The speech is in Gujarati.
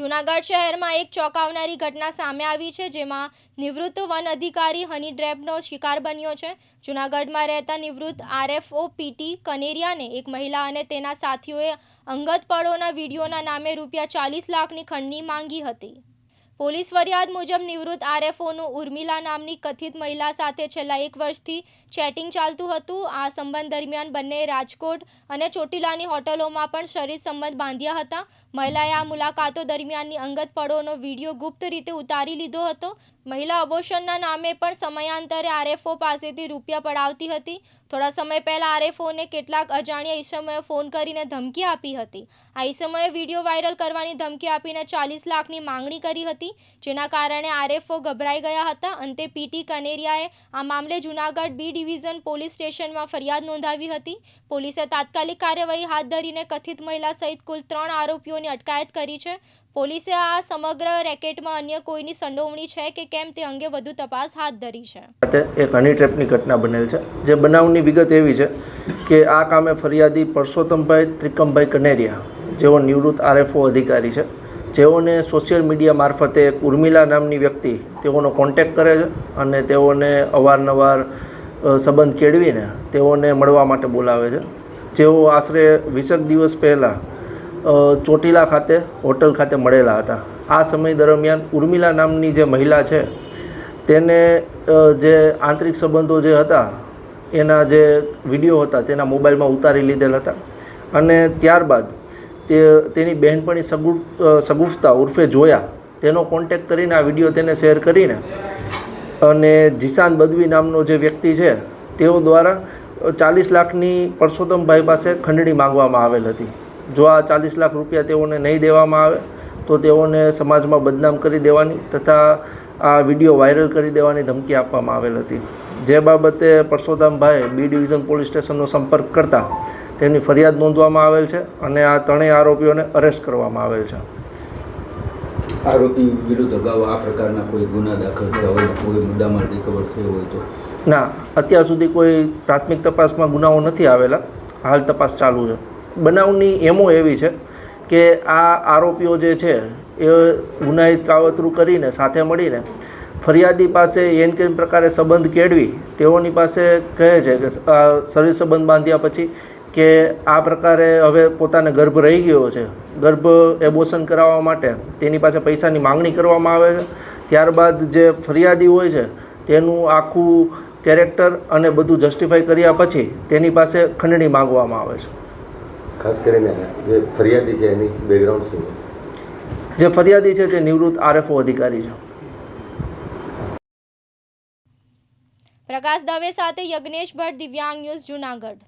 જૂનાગઢ શહેરમાં એક ચોંકાવનારી ઘટના સામે આવી છે, જેમાં નિવૃત્ત વન અધિકારી હની ટ્રેપનો શિકાર બન્યો છે। જૂનાગઢમાં રહેતા નિવૃત્ત આરએફઓ પીટી કનેરિયાને એક મહિલા અને તેના સાથીઓએ અંગત પળોના વિડીયોના નામે ₹40 લાખની ખંડણી માંગી હતી। પોલીસ ફરિયાદ મુજબ નિવૃત્ત આરએફઓનું ઉર્મિલા નામની કથિત મહિલા સાથે છેલ્લા 1 વર્ષથી ચેટિંગ ચાલતું હતું। આ સંબંધ દરમિયાન બંને રાજકોટ અને ચોટીલાની હોટલોમાં પણ શરીર સંબંધ બાંધ્યા હતા। મહિલાએ આ મુલાકાતો દરમિયાનની અંગત પળોનો વિડીયો ગુપ્ત રીતે ઉતારી લીધો હતો। મહિલા અબોર્શનના નામે પણ સમયાંતરે આરએફઓ પાસેથી રૂપિયા પડાવતી હતી। થોડા સમય પહેલા આરએફઓને કેટલાક અજાણ્યા ઈસમોએ ફોન કરીને ધમકી આપી હતી। આ ઈસમોએ વિડીયો વાયરલ કરવાની ધમકી આપીને 40 લાખની માંગણી કરી હતી, જેના કારણે આરએફઓ ગભરાઈ ગયા હતા। અંતે પીટી કનેરિયાએ આ મામલે જૂનાગઢ બી ડિવિઝન પોલીસ સ્ટેશનમાં ફરિયાદ નોંધાવી હતી। પોલીસે તાત્કાલિક કાર્યવાહી હાથ ધરીને કથિત મહિલા સહિત કુલ 3 આરોપીઓની અટકાયત કરી છે। પોલીસે આ સમગ્ર રેકેટમાં અન્ય કોઈની સંડોવણી છે કે કેમ તે અંગે વધુ તપાસ હાથ ધરી છે। એક હની ટ્રેપની ઘટના બનેલ છે, જે બનાવની વિગત એવી છે કે આ કામે ફરિયાદી પરસોત્તમભાઈ ત્રિકમભાઈ કનેરિયા, જેઓ નિવૃત્ત આરએફઓ અધિકારી છે, જેઓને સોશિયલ મીડિયા મારફતે એક ઉર્મિલા નામની વ્યક્તિ તેઓનો કોન્ટેક્ટ કરે છે અને તેઓને અવારનવાર સંબંધ કેળવીને તેઓને મળવા માટે બોલાવે છે। જેઓ આશરે 20 દિવસ પહેલાં ચોટીલા ખાતે હોટલ ખાતે મળેલા હતા। આ સમય દરમિયાન ઉર્મિલા નામની જે મહિલા છે તેને જે આંતરિક સંબંધો જે હતા એના જે વિડીયો હતા તેના મોબાઈલમાં ઉતારી લીધેલ હતા અને ત્યારબાદ તેની બહેનપણી સગુફતા ઉર્ફે જોયા તેનો કોન્ટેક્ટ કરીને આ વિડીયો તેને શેર કરીને અને જીશાન બદવી નામનો જે વ્યક્તિ છે તેઓ દ્વારા 40 લાખની પરસોત્તમભાઈ પાસે ખંડણી માંગવામાં આવેલ હતી। જો આ 40 લાખ રૂપિયા તેઓને નહીં દેવામાં આવે તો તેઓને સમાજમાં બદનામ કરી દેવાની તથા આ વિડીયો વાયરલ કરી દેવાની ધમકી આપવામાં આવેલ હતી। જે બાબતે પરસોત્તમભાઈ બી ડિવિઝન પોલીસ સ્ટેશનનો સંપર્ક કરતા તેમની ફરિયાદ નોંધવામાં આવેલ છે અને આ ત્રણેય આરોપીઓને અરેસ્ટ કરવામાં આવેલ છે। આરોપી વિરુદ્ધ અગાઉ આ પ્રકારના કોઈ ગુના દાખલ થયા હોય, કોઈ મુદ્દામાં રિકવર થયો હોય તો? ના, અત્યાર સુધી કોઈ પ્રાથમિક તપાસમાં ગુનાઓ નથી આવેલા, હાલ તપાસ ચાલુ છે। બનાવની એમો એવી છે કે આ આરોપીઓ જે છે એ ગુનાહિત કાવતરું કરીને સાથે મળીને ફરિયાદી પાસે એન કેન પ્રકારે સંબંધ કેળવી તેઓની પાસે કહે છે કે શરીર સંબંધ બાંધ્યા પછી કે આ પ્રકારે હવે પોતાને ગર્ભ રહી ગયો છે, ગર્ભ એબોર્શન કરાવવા માટે તેની પાસે પૈસાની માંગણી કરવામાં આવે છે। ત્યારબાદ જે ફરિયાદી હોય છે તેનું આખું કેરેક્ટર અને બધું જસ્ટિફાઈ કર્યા પછી તેની પાસે ખંડણી માંગવામાં આવે છે। ખાસ કરીને જે ફરિયાદી છે એની બેકગ્રાઉન્ડ શું છે? જે ફરિયાદી છે તે નિવૃત્ત આરએફઓ અધિકારી છે। પ્રકાશ દવે સાથે યજ્ઞેશ ભટ્ટ, દિવ્યાંગ ન્યૂઝ, જૂનાગઢ।